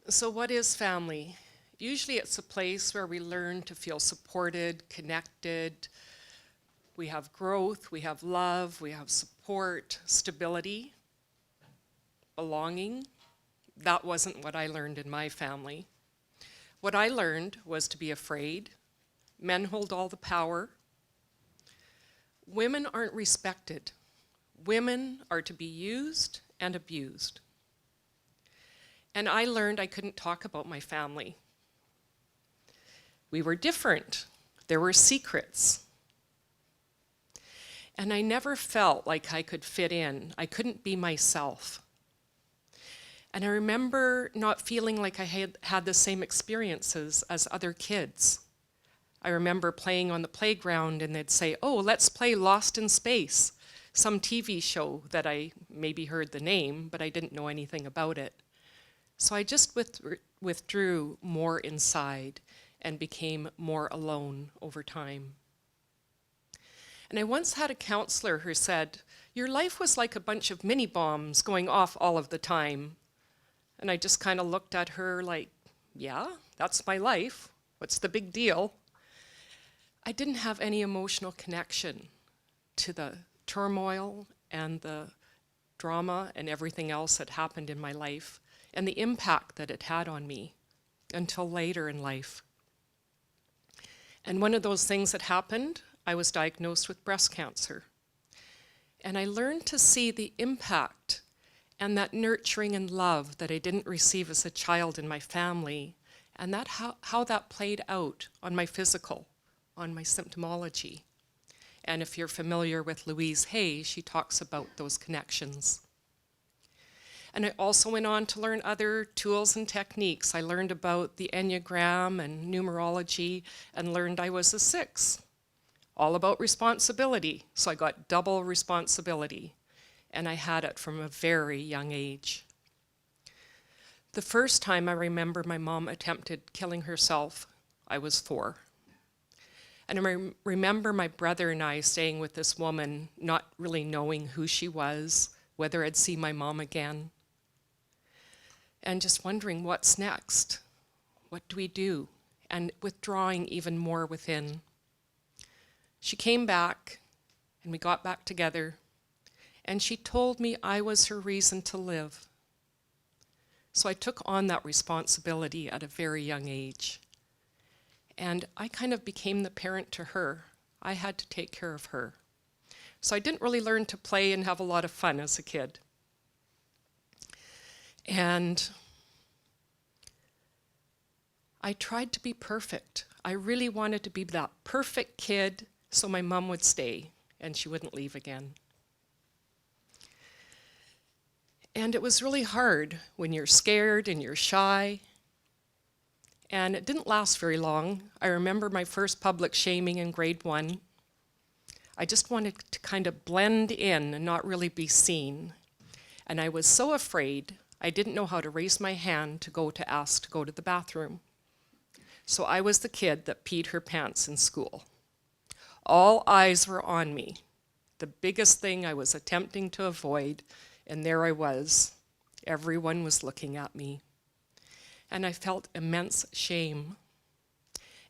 So what is family? Usually it's a place where we learn to feel supported, connected. We have growth, we have love, we have support, stability, belonging. That wasn't what I learned in my family. What I learned was to be afraid. Men hold all the power. Women aren't respected. Women are to be used and abused. And I learned I couldn't talk about my family. We were different. There were secrets. And I never felt like I could fit in. I couldn't be myself. And I remember not feeling like I had the same experiences as other kids. I remember playing on the playground and they'd say, "Oh, let's play Lost in Space," some TV show that I maybe heard the name, but I didn't know anything about it. So I just withdrew more inside and became more alone over time. And I once had a counselor who said, "Your life was like a bunch of mini bombs going off all of the time." And I just kind of looked at her like, yeah, that's my life. What's the big deal? I didn't have any emotional connection to the turmoil and the drama and everything else that happened in my life and the impact that it had on me until later in life. And one of those things that happened, I was diagnosed with breast cancer. And I learned to see the impact and that nurturing and love that I didn't receive as a child in my family, and that how that played out on my physical, on my symptomology. And if you're familiar with Louise Hay, she talks about those connections. And I also went on to learn other tools and techniques. I learned about the Enneagram and numerology and learned I was a 6. All about responsibility. So I got double responsibility. And I had it from a very young age. The first time I remember my mom attempted killing herself, I was 4. And I remember my brother and I staying with this woman, not really knowing who she was, whether I'd see my mom again, and just wondering what's next. What do we do? And withdrawing even more within. She came back, and we got back together, and she told me I was her reason to live. So I took on that responsibility at a very young age. And I kind of became the parent to her. I had to take care of her. So I didn't really learn to play and have a lot of fun as a kid. And I tried to be perfect. I really wanted to be that perfect kid so my mom would stay and she wouldn't leave again. And it was really hard when you're scared and you're shy. And it didn't last very long. I remember my first public shaming in grade 1. I just wanted to kind of blend in and not really be seen. And I was so afraid, I didn't know how to raise my hand to ask to go to the bathroom. So I was the kid that peed her pants in school. All eyes were on me. The biggest thing I was attempting to avoid, and there I was. Everyone was looking at me. And I felt immense shame.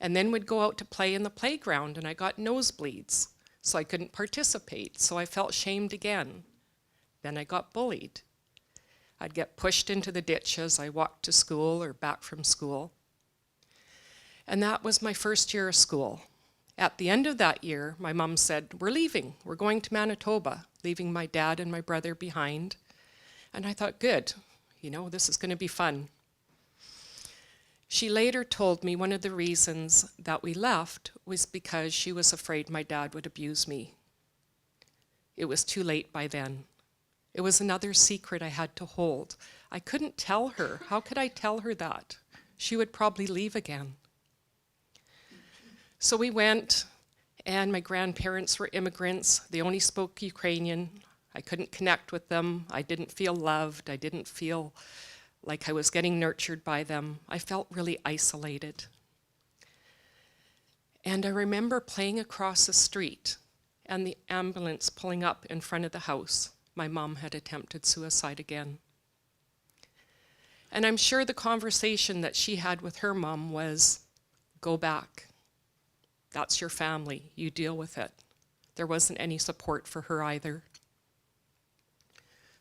And then we'd go out to play in the playground, and I got nosebleeds, so I couldn't participate, so I felt shamed again. Then I got bullied. I'd get pushed into the ditch as I walked to school or back from school. And that was my first year of school. At the end of that year, my mom said, "We're leaving. We're going to Manitoba," leaving my dad and my brother behind. And I thought, good, this is going to be fun. She later told me one of the reasons that we left was because she was afraid my dad would abuse me. It was too late by then. It was another secret I had to hold. I couldn't tell her. How could I tell her that? She would probably leave again. So we went, and my grandparents were immigrants. They only spoke Ukrainian. I couldn't connect with them. I didn't feel loved. I didn't feel like I was getting nurtured by them. I felt really isolated. And I remember playing across the street and the ambulance pulling up in front of the house. My mom had attempted suicide again. And I'm sure the conversation that she had with her mom was, go back. That's your family. You deal with it. There wasn't any support for her either.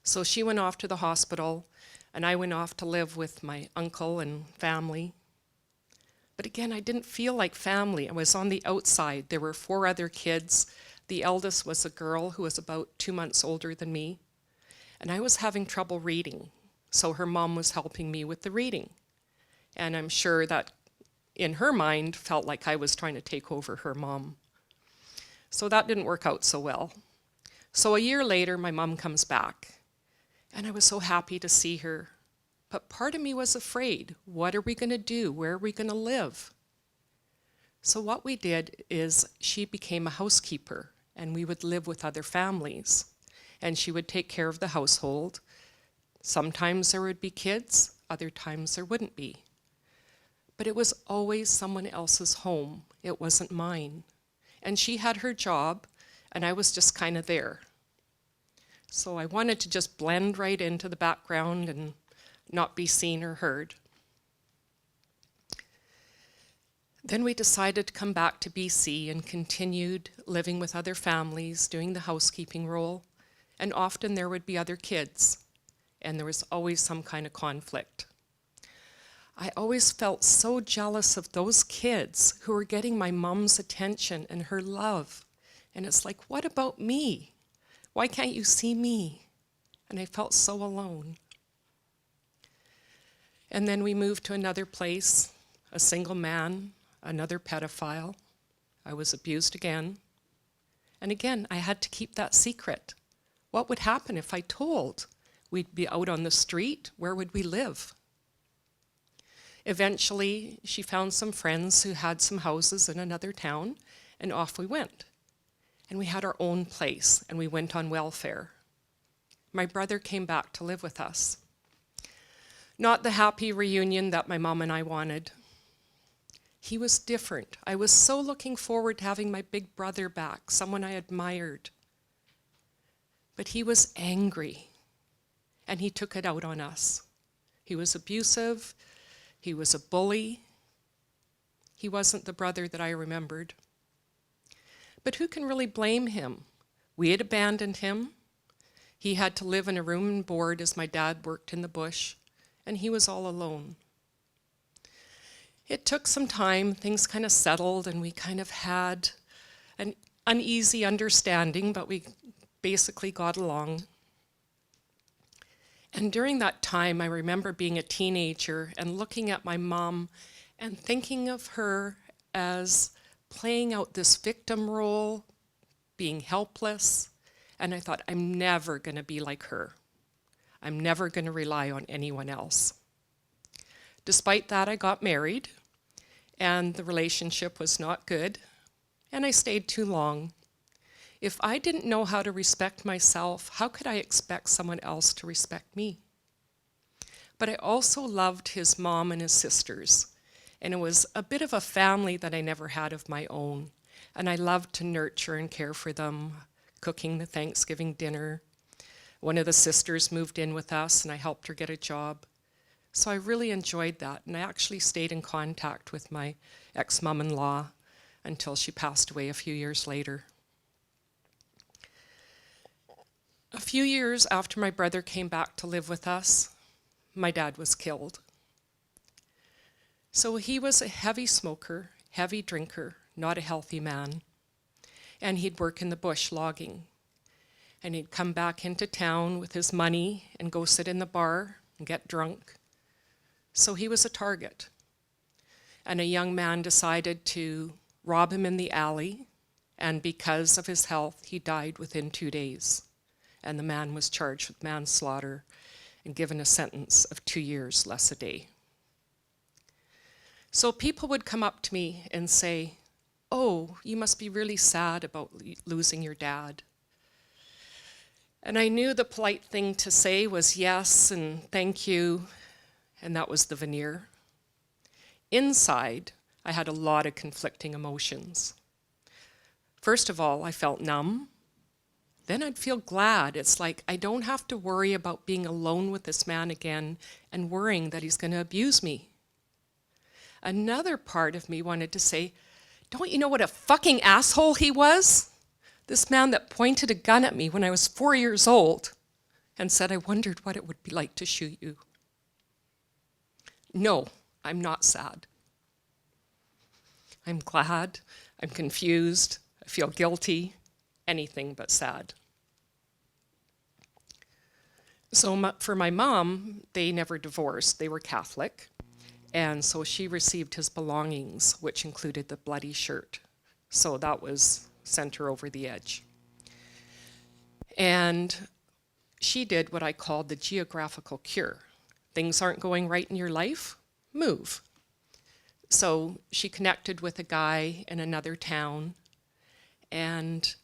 So she went off to the hospital, and I went off to live with my uncle and family. But again, I didn't feel like family. I was on the outside. There were 4 other kids. The eldest was a girl who was about 2 months older than me. And I was having trouble reading. So her mom was helping me with the reading. And I'm sure that in her mind felt like I was trying to take over her mom. So that didn't work out so well. So a year later, my mom comes back. And I was so happy to see her. But part of me was afraid. What are we going to do? Where are we going to live? So what we did is she became a housekeeper, and we would live with other families. And she would take care of the household. Sometimes there would be kids, other times there wouldn't be. But it was always someone else's home. It wasn't mine. And she had her job, and I was just kind of there. So I wanted to just blend right into the background and not be seen or heard. Then we decided to come back to BC and continued living with other families, doing the housekeeping role, and often there would be other kids, and there was always some kind of conflict. I always felt so jealous of those kids who were getting my mom's attention and her love. And it's like, what about me? Why can't you see me? And I felt so alone. And then we moved to another place, a single man, another pedophile. I was abused again. And again, I had to keep that secret. What would happen if I told? We'd be out on the street. Where would we live? Eventually, she found some friends who had some houses in another town, and off we went. And we had our own place, and we went on welfare. My brother came back to live with us. Not the happy reunion that my mom and I wanted. He was different. I was so looking forward to having my big brother back, someone I admired. But he was angry, and he took it out on us. He was abusive. He was a bully. He wasn't the brother that I remembered. But who can really blame him? We had abandoned him. He had to live in a room and board as my dad worked in the bush, and he was all alone. It took some time, things kind of settled, and we kind of had an uneasy understanding, but we basically got along. And during that time, I remember being a teenager and looking at my mom and thinking of her as playing out this victim role, being helpless. And I thought, I'm never going to be like her. I'm never going to rely on anyone else. Despite that, I got married, and the relationship was not good, and I stayed too long. If I didn't know how to respect myself, how could I expect someone else to respect me? But I also loved his mom and his sisters, and it was a bit of a family that I never had of my own, and I loved to nurture and care for them, cooking the Thanksgiving dinner. One of the sisters moved in with us, and I helped her get a job. So I really enjoyed that, and I actually stayed in contact with my ex-mom-in-law until she passed away a few years later. A few years after my brother came back to live with us, my dad was killed. So he was a heavy smoker, heavy drinker, not a healthy man, and he'd work in the bush logging. And he'd come back into town with his money and go sit in the bar and get drunk. So he was a target. And a young man decided to rob him in the alley, and because of his health, he died within 2 days. And the man was charged with manslaughter and given a sentence of 2 years less a day. So people would come up to me and say, "Oh, you must be really sad about losing your dad." And I knew the polite thing to say was yes and thank you, and that was the veneer. Inside, I had a lot of conflicting emotions. First of all, I felt numb. then I'd feel glad. It's like I don't have to worry about being alone with this man again and worrying that he's going to abuse me. Another part of me wanted to say, don't you know what a fucking asshole he was? This man that pointed a gun at me when I was 4 years old and said I wondered what it would be like to shoot you. No, I'm not sad. I'm glad, I'm confused, I feel guilty, anything but sad. So for my mom, they never divorced. They were Catholic. And so she received his belongings, which included the bloody shirt. So that was sent her over the edge. And she did what I called the geographical cure. Things aren't going right in your life, move. So she connected with a guy in another town, and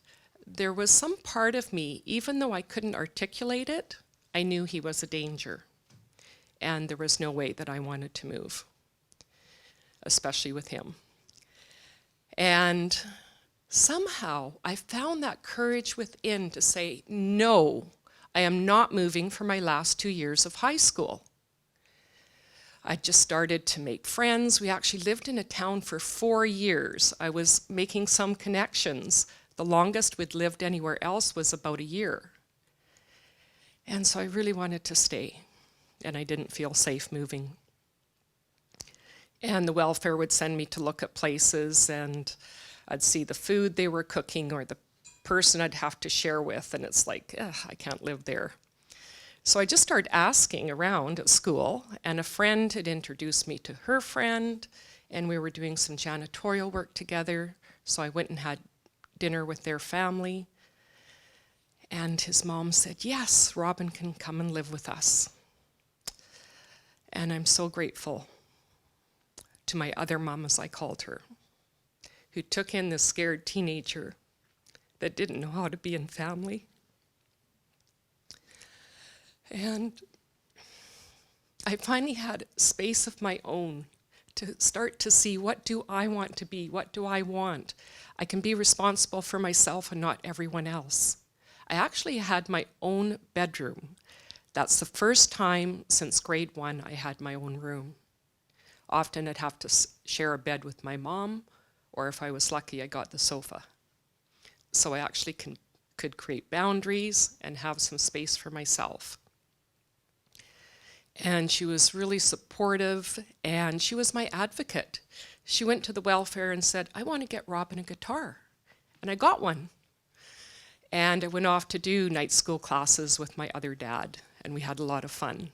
there was some part of me, even though I couldn't articulate it, I knew he was a danger. And there was no way that I wanted to move, especially with him. And somehow I found that courage within to say, no, I am not moving for my last 2 years of high school. I just started to make friends. We actually lived in a town for 4 years. I was making some connections. The longest we'd lived anywhere else was about a year. And so I really wanted to stay, and I didn't feel safe moving. And the welfare would send me to look at places, and I'd see the food they were cooking or the person I'd have to share with, and it's like, I can't live there. So I just started asking around at school, and a friend had introduced me to her friend, and we were doing some janitorial work together. So I went and had dinner with their family, and his mom said, yes, Robyn can come and live with us. And I'm so grateful to my other mom, as I called her, who took in this scared teenager that didn't know how to be in family. And I finally had space of my own to start to see, what do I want to be? What do I want? I can be responsible for myself and not everyone else. I actually had my own bedroom. That's the first time since grade 1 I had my own room. Often I'd have to share a bed with my mom, or if I was lucky, I got the sofa. So I actually could create boundaries and have some space for myself. And she was really supportive, and she was my advocate. She went to the welfare and said, I want to get Robyn a guitar. And I got one. And I went off to do night school classes with my other dad, and we had a lot of fun.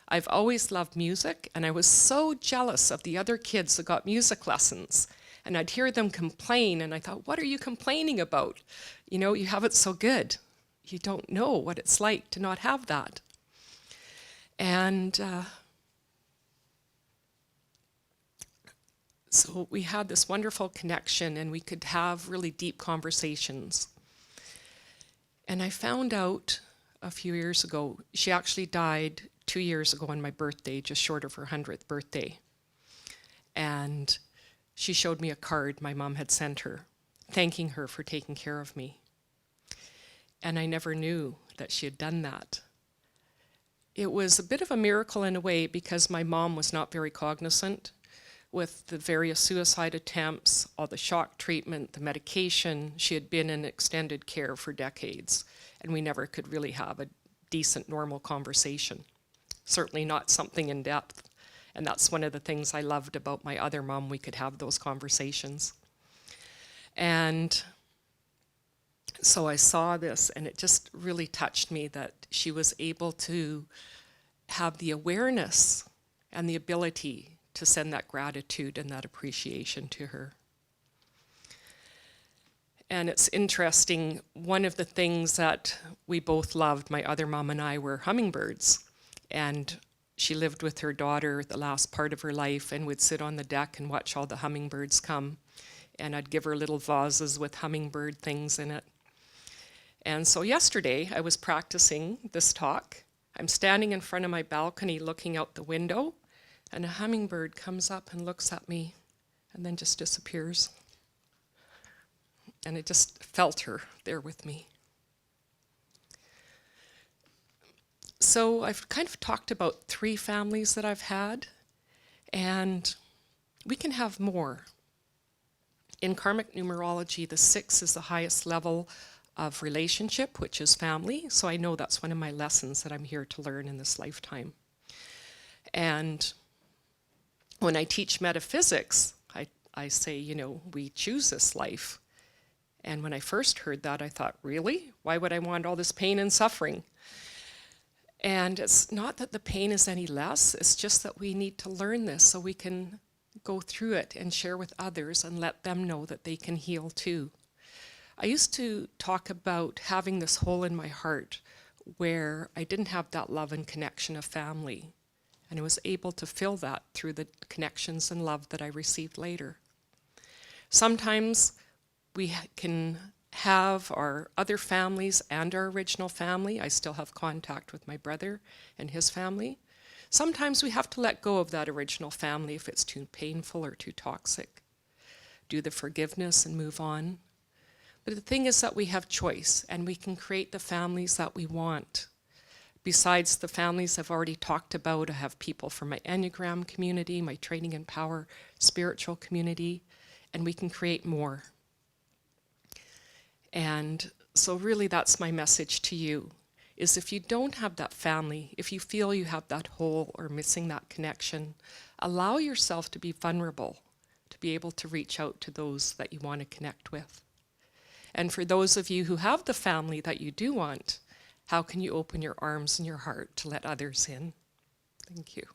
I've always loved music, and I was so jealous of the other kids that got music lessons. And I'd hear them complain, and I thought, what are you complaining about? You know, you have it so good. You don't know what it's like to not have that. And so we had this wonderful connection, and we could have really deep conversations. And I found out a few years ago, she actually died 2 years ago on my birthday, just short of her 100th birthday. And she showed me a card my mom had sent her, thanking her for taking care of me. And I never knew that she had done that. It was a bit of a miracle in a way, because my mom was not very cognizant with the various suicide attempts, all the shock treatment, the medication. She had been in extended care for decades, and we never could really have a decent, normal conversation. Certainly not something in depth. And that's one of the things I loved about my other mom. We could have those conversations. And so I saw this, and it just really touched me that she was able to have the awareness and the ability to send that gratitude and that appreciation to her. And it's interesting, one of the things that we both loved, my other mom and I, were hummingbirds. And she lived with her daughter the last part of her life, and would sit on the deck and watch all the hummingbirds come. And I'd give her little vases with hummingbird things in it. And so yesterday I was practicing this talk. I'm standing in front of my balcony looking out the window, and a hummingbird comes up and looks at me and then just disappears. And I just felt her there with me. So I've kind of talked about 3 families that I've had, and we can have more. In karmic numerology, the 6 is the highest level of relationship, which is family. So I know that's one of my lessons that I'm here to learn in this lifetime. And when I teach metaphysics, I say, you know, we choose this life. And when I first heard that, I thought, really? Why would I want all this pain and suffering? And it's not that the pain is any less, it's just that we need to learn this so we can go through it and share with others and let them know that they can heal too. I used to talk about having this hole in my heart where I didn't have that love and connection of family. And I was able to fill that through the connections and love that I received later. Sometimes we can have our other families and our original family. I still have contact with my brother and his family. Sometimes we have to let go of that original family if it's too painful or too toxic. Do the forgiveness and move on. But the thing is that we have choice and we can create the families that we want. Besides the families I've already talked about, I have people from my Enneagram community, my Training in Power spiritual community, and we can create more. And so really that's my message to you, is if you don't have that family, if you feel you have that hole or missing that connection, allow yourself to be vulnerable, to be able to reach out to those that you want to connect with. And for those of you who have the family that you do want, how can you open your arms and your heart to let others in? Thank you.